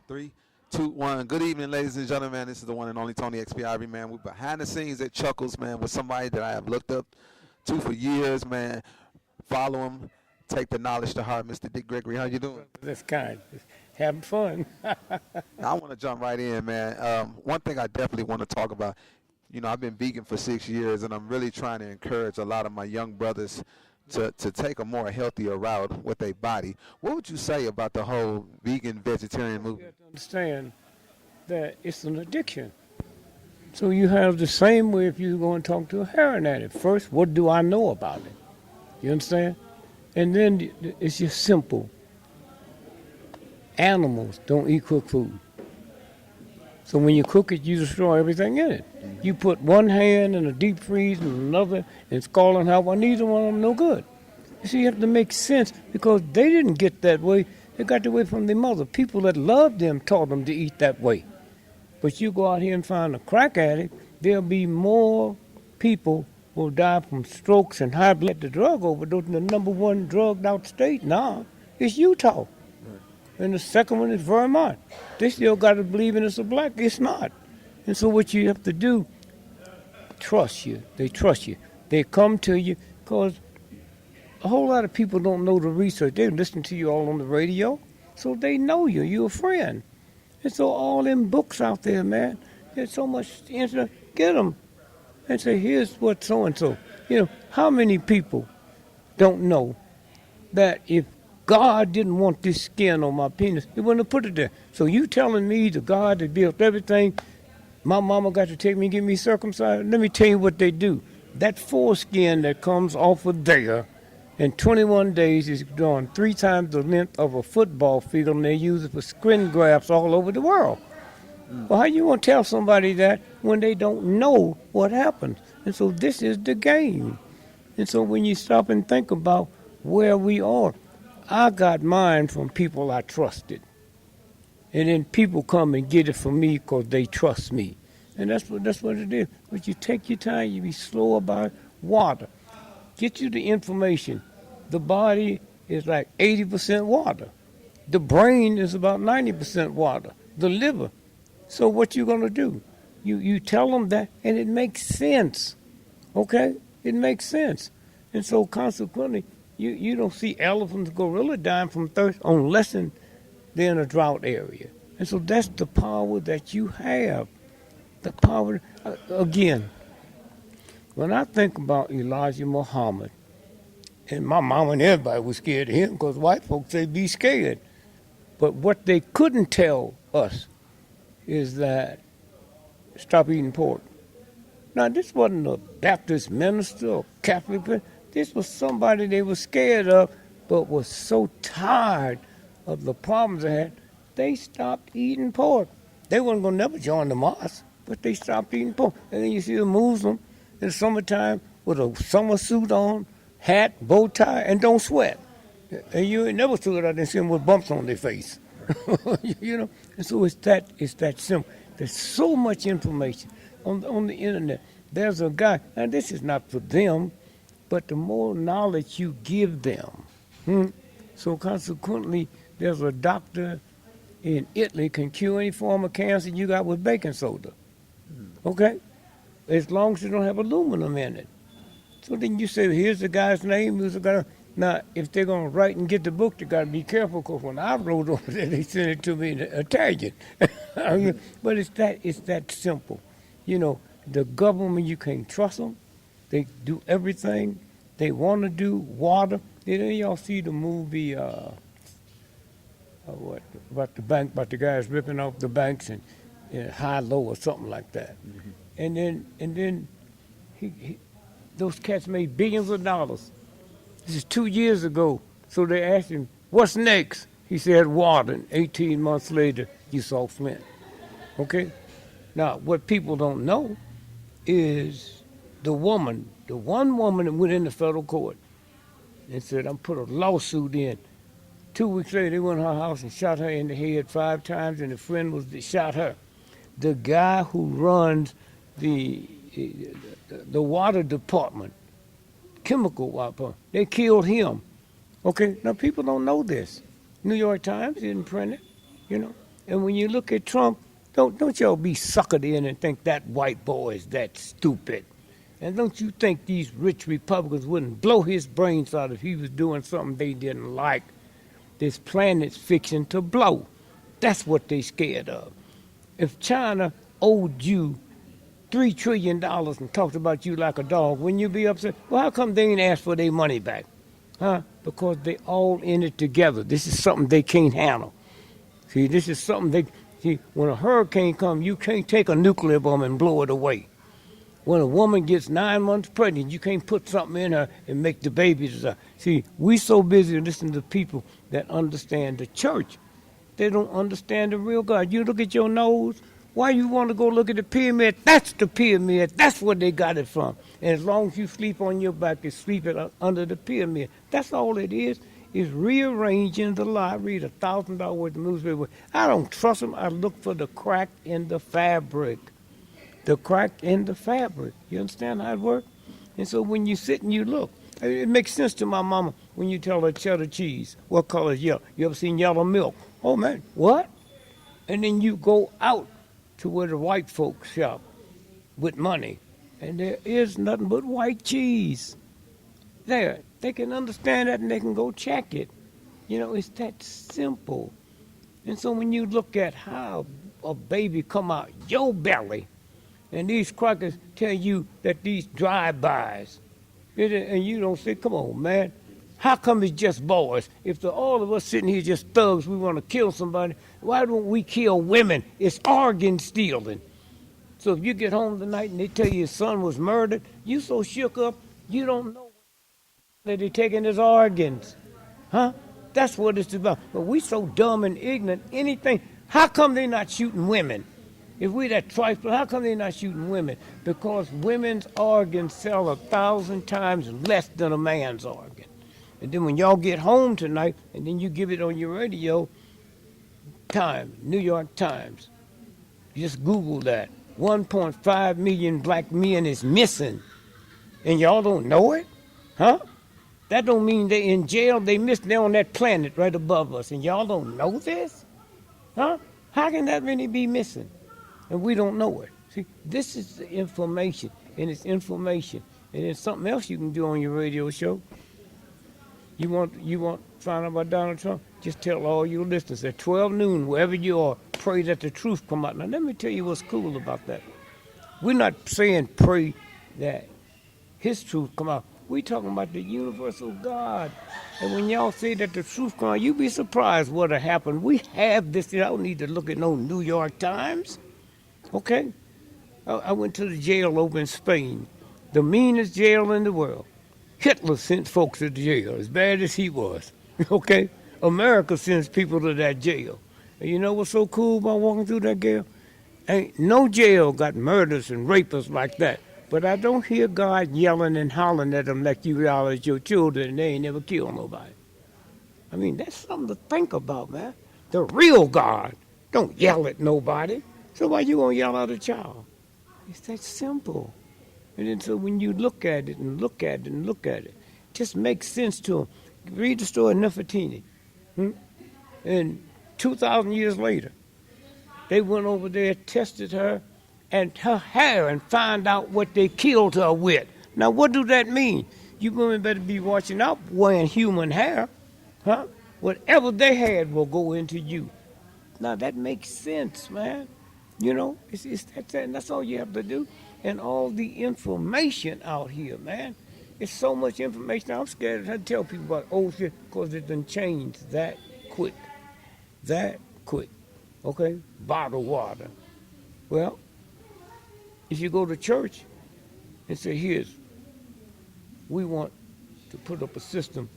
Three, two, one. Good evening, ladies and gentlemen. This is the one and only Tony XPIV, man. We're behind the scenes at Chuckles, man, with somebody that I have looked up to for years, man. Follow him. Take the knowledge to heart, Mr. Dick Gregory. How you doing? That's kind. Just having fun. I want to jump right in, man. One thing I definitely want to talk about, I've been vegan for 6 years, and I'm really trying to encourage a lot of my young brothers to take a more healthier route with their body. What would you say about the whole vegan vegetarian You movement? have to understand that it's an addiction. So you have the same way if you go and talk to a heroin addict. First, what do I know about it? You understand? And then it's just simple. Animals don't eat cooked food. So when you cook it, you destroy everything in it. You put one hand in a deep freeze and another in scalding hot water, neither one of them no good. So you have to make sense because they didn't get that way. They got that way from their mother. People that loved them taught them to eat that way. But you go out here and find a crack addict, there'll be more people will die from strokes and high blood. The drug overdose, the number one drugged out state now is Utah. And the second one is Vermont. They still got to believe in it's a black. It's not. And so what you have to do, trust you. They trust you. They come to you because a whole lot of people don't know the research. They listen to you all on the radio, so they know you. You're a friend. And so all them books out there, man, there's so much internet. Get them and say, here's what so-and-so. How many people don't know that if God didn't want this skin on my penis, he wouldn't have put it there. So you telling me the God that built everything, my mama got to take me and get me circumcised? Let me tell you what they do. That foreskin that comes off of there in 21 days is drawn 3 times the length of a football field, and they use it for skin grafts all over the world. Well, how you want to tell somebody that when they don't know what happens? And so this is the game. And so when you stop and think about where we are, I got mine from people I trusted. And then people come and get it from me because they trust me. And that's what it is. But you take your time, you be slow about it. Water. Get you the information. The body is like 80% water. The brain is about 90% water. The liver. So what you going to do? You tell them that, and it makes sense. Okay? It makes sense. And so consequently, you don't see elephants, gorilla dying from thirst unless they're in a drought area. And so that's the power that you have. The power, again, when I think about Elijah Muhammad, and my mama and everybody was scared of him because white folks say be scared. But what they couldn't tell us is that stop eating pork. Now, this wasn't a Baptist minister or Catholic minister. This was somebody they were scared of, but was so tired of the problems they had, they stopped eating pork. They weren't going to never join the mosque, but they stopped eating pork. And then you see a Muslim in the summertime with a summer suit on, hat, bow tie, and don't sweat. And you ain't never stood out and see them with bumps on their face. And so it's that simple. There's so much information on the internet. There's a guy, and this is not for them, but the more knowledge you give them. So consequently, there's a doctor in Italy can cure any form of cancer you got with baking soda. Okay? As long as you don't have aluminum in it. So then you say, here's the guy's name. Here's the guy. Now, if they're going to write and get the book, they got to be careful because when I wrote over there, they sent it to me in Italian. But it's that simple. The government, you can't trust them. They do everything they want to do. Water. Did any of y'all see the movie, what, about the bank, about the guys ripping off the banks and high-low or something like that? Mm-hmm. And then he those cats made billions of dollars. This is 2 years ago. So they asked him, what's next? He said, water. And 18 months later, you saw Flint. Okay? Now, what people don't know is the one woman that went into federal court and said, I'm put a lawsuit in. 2 weeks later, they went to her house and shot her in the head 5 times, and the friend was that shot her. The guy who runs the water department, chemical water, they killed him. Okay, now people don't know this. New York Times didn't print it, And when you look at Trump, don't y'all be suckered in and think that white boy is that stupid. And don't you think these rich Republicans wouldn't blow his brains out if he was doing something they didn't like? This planet's fixing to blow. That's what they scared of. If China owed you $3 trillion and talked about you like a dog, wouldn't you be upset? Well, how come they ain't asked for their money back? Huh? Because they all in it together. This is something they can't handle. See, this is something see, when a hurricane comes, you can't take a nuclear bomb and blow it away. When a woman gets 9 months pregnant, you can't put something in her and make the baby die. See, we so busy listening to people that understand the church. They don't understand the real God. You look at your nose. Why you want to go look at the pyramid? That's the pyramid. That's where they got it from. And as long as you sleep on your back, you sleep it under the pyramid. That's all it is rearranging the lie. I read $1,000 worth of newspaper. I don't trust them. I look for the crack in the fabric. The crack in the fabric. You understand how it works? And so when you sit and you look, it makes sense to my mama when you tell her cheddar cheese. What color is yellow? You ever seen yellow milk? Oh, man, what? And then you go out to where the white folks shop with money, and there is nothing but white cheese there. They can understand that, and they can go check it. You know, it's that simple. And so when you look at how a baby come out your belly, and these crackers tell you that these drive-bys, and you don't say, come on, man, how come it's just boys? If all of us sitting here just thugs, we want to kill somebody, why don't we kill women? It's organ stealing. So if you get home tonight and they tell you your son was murdered, you so shook up, you don't know that they're taking his organs. Huh? That's what it's about. But we so dumb and ignorant, anything. How come they not shooting women? If we that trifling, how come they not shooting women? Because women's organs sell 1,000 times less than a man's organ. And then when y'all get home tonight, and then you give it on your radio, New York Times. Just Google that. 1.5 million black men is missing. And y'all don't know it? Huh? That don't mean they in jail. They missed. They're on that planet right above us. And y'all don't know this? Huh? How can that many be missing? And we don't know it. See, this is the information. And it's information. And it's something else you can do on your radio show. You want to find out about Donald Trump? Just tell all your listeners at 12 noon, wherever you are, pray that the truth come out. Now, let me tell you what's cool about that. We're not saying pray that his truth come out. We're talking about the universal God. And when y'all say that the truth come out, you'll be surprised what'll happen. We have this. I don't need to look at no New York Times. Okay? I went to the jail over in Spain, the meanest jail in the world. Hitler sent folks to the jail, as bad as he was. Okay? America sends people to that jail. And you know what's so cool about walking through that jail? Ain't no jail got murders and rapists like that. But I don't hear God yelling and hollering at them like you yell at your children and they ain't never killed nobody. I mean, that's something to think about, man. The real God don't yell at nobody. So why you gonna yell at a child? It's that simple. And then so when you look at it and look at it and look at it, it just makes sense to them. Read the story of Nefertiti. And 2,000 years later, they went over there, tested her, and her hair, and find out what they killed her with. Now, what do that mean? You women better be watching out wearing human hair. Huh? Whatever they had will go into you. Now, that makes sense, man. You know, that's all you have to do. And all the information out here, man. It's so much information. I'm scared to tell people about old shit because it done changed that quick. That quick. Okay? Bottled water. Well, if you go to church and say, we want to put up a system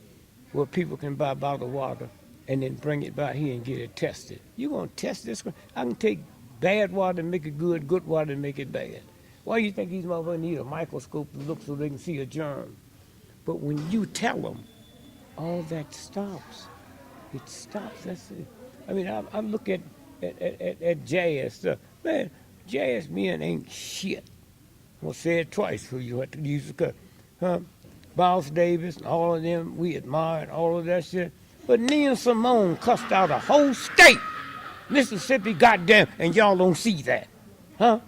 where people can buy bottled water and then bring it by here and get it tested. You going to test this? I can take bad water and make it good water and make it bad. Why do you think these motherfuckers need a microscope to look so they can see a germ? But when you tell them, all that stops. It stops. That's it. I mean, I look at jazz stuff. Man, jazz men ain't shit. I'm going to say it twice so you have to use the cut. Huh? Miles Davis and all of them, we admired all of that shit. But Nina Simone cussed out a whole state Mississippi, goddamn, and y'all don't see that. Huh?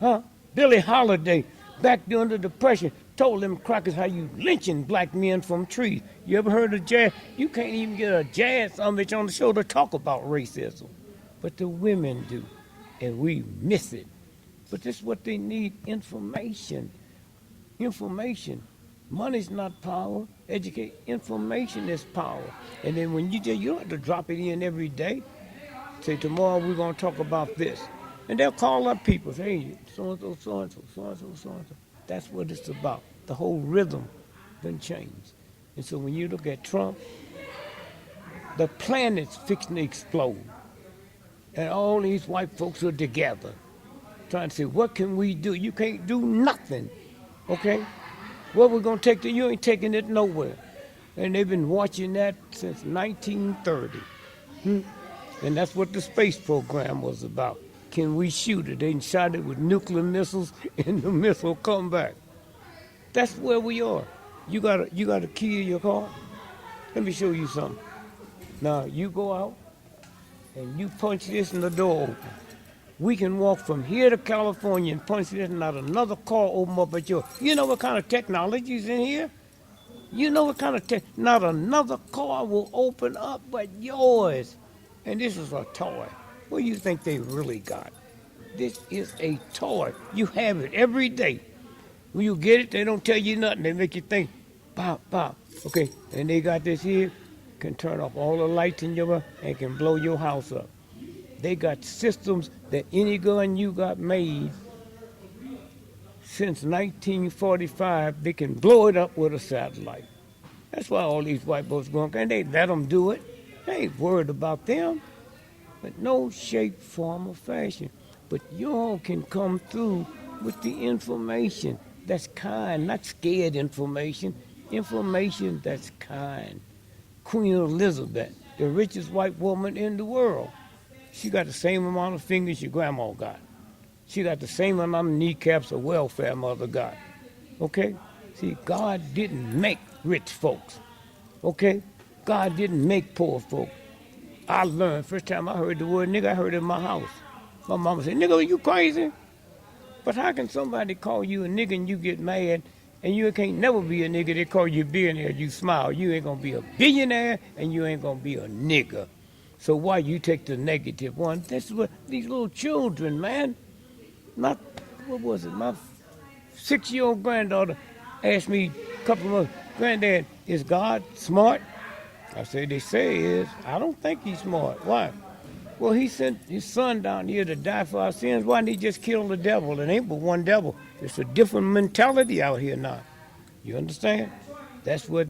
Huh? Billie Holiday, back during the Depression, told them crackers how you lynching black men from trees. You ever heard of jazz? You can't even get a jazz summit on the show to talk about racism. But the women do, and we miss it. But this is what they need, information. Information. Money's not power. Educate. Information is power. And then when you don't have to drop it in every day. Say, tomorrow we're going to talk about this. And they'll call up people, say, hey, so-and-so, so-and-so, so-and-so, so-and-so. That's what it's about. The whole rhythm done changed. And so when you look at Trump, the planet's fixing to explode. And all these white folks are together trying to say, what can we do? You can't do nothing, okay? What we're going to take to you ain't taking it nowhere. And they've been watching that since 1930. And that's what the space program was about. Can we shoot it? They shot it with nuclear missiles, and the missile come back. That's where we are. You got a key in your car? Let me show you something. Now, you go out, and you punch this and the door open. We can walk from here to California and punch this and not another car open up at yours. You know what kind of technology is in here? You know what kind of not another car will open up but yours. And this is a toy. What do you think they really got? This is a toy. You have it every day. When you get it, they don't tell you nothing. They make you think, pop, pop. Okay, and they got this here, can turn off all the lights in your house and can blow your house up. They got systems that any gun you got made since 1945, they can blow it up with a satellite. That's why all these white folks going, and they let them do it. They ain't worried about them. But no shape, form, or fashion. But y'all can come through with the information that's kind, not scared information. Information that's kind. Queen Elizabeth, the richest white woman in the world. She got the same amount of fingers your grandma got. She got the same amount of kneecaps a welfare mother got. Okay? See, God didn't make rich folks. Okay? God didn't make poor folks. I learned, first time I heard the word nigga, I heard it in my house. My mama said, nigga, are you crazy? But how can somebody call you a nigga and you get mad and you can't never be a nigga? They call you a billionaire, you smile. You ain't gonna be a billionaire and you ain't gonna be a nigga. So why you take the negative one? That's what these little children, man. Not, what was it? My 6-year-old granddaughter asked me a couple of months, Granddad, is God smart? I said, they say he is. I don't think he's smart. Why? Well, he sent his son down here to die for our sins. Why didn't he just kill the devil? It ain't but one devil. It's a different mentality out here now. You understand? That's what